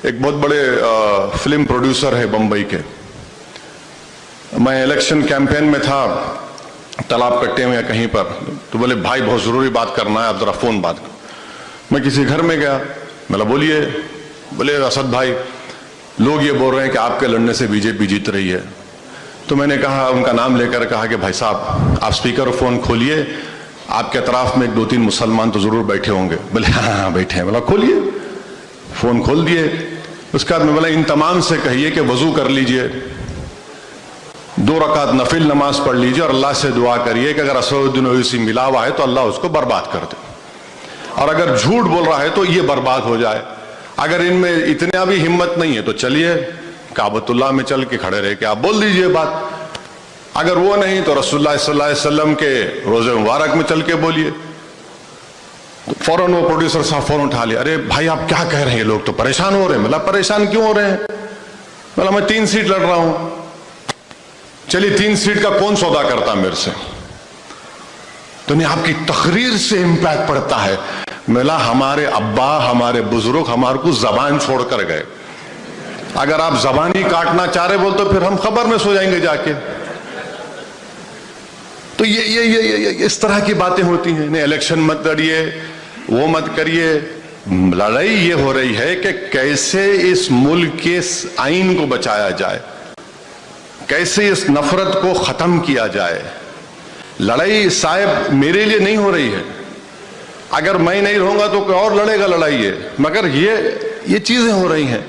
ایک بہت بڑے فلم پروڈیوسر ہے بمبئی کے. میں الیکشن کیمپین میں تھا تالاب کٹے میں یا کہیں پر, تو بولے بھائی بہت ضروری بات کرنا ہے, آپ ذرا فون بات کرو. میں کسی گھر میں گیا, میں بولیے. بولے اسد بھائی لوگ یہ بول رہے ہیں کہ آپ کے لڑنے سے بی جے پی جیت رہی ہے. تو میں نے کہا, ان کا نام لے کر کہا کہ بھائی صاحب آپ اسپیکر اور فون کھولیے, آپ کے اطراف میں 2-3 مسلمان تو ضرور بیٹھے ہوں گے. بولے ہاں بیٹھے ہیں. بولا کھولیے. فون کھول دیے. اس کے بعد میں بولا ان تمام سے کہیے کہ وضو کر لیجئے, 2 رکعت نفل نماز پڑھ لیجئے, اور اللہ سے دعا کریے کہ اگر اسدالدین اویسی ملا ہوا ہے تو اللہ اس کو برباد کر دے, اور اگر جھوٹ بول رہا ہے تو یہ برباد ہو جائے. اگر ان میں اتنا بھی ہمت نہیں ہے تو چلیے کعبۃ اللہ میں چل کے کھڑے رہ کے آپ بول دیجئے بات. اگر وہ نہیں تو رسول اللہ صلی اللہ علیہ وسلم کے روزے مبارک میں چل کے بولیے. فوراً وہ پروڈیوسر صاحب فون اٹھا لیا, ارے بھائی آپ کیا کہہ رہے ہیں, لوگ تو پریشان ہو رہے ہیں. مطلب پریشان کیوں ہو رہے ہیں؟ مطلب میں 3 سیٹ لڑ رہا ہوں. چلیے 3 سیٹ کا کون سودا کرتا میرے سے؟ تو نہیں, آپ کی تقریر سے امپیکٹ پڑتا ہے. ملا ہمارے ابا ہمارے بزرگ ہمارے کو زبان چھوڑ کر گئے. اگر آپ زبان ہی کاٹنا چاہ رہے بول تو پھر ہم خبر میں سو جائیں گے جا کے. تو یہ اس طرح کی باتیں ہوتی ہیں. نہیں الیکشن مت لڑیے, وہ مت کریے. لڑائی یہ ہو رہی ہے کہ کیسے اس ملک کے آئین کو بچایا جائے, کیسے اس نفرت کو ختم کیا جائے. لڑائی صاحب میرے لیے نہیں ہو رہی ہے, اگر میں نہیں رہوں گا تو کوئی اور لڑے گا لڑائی ہے, مگر یہ چیزیں ہو رہی ہیں.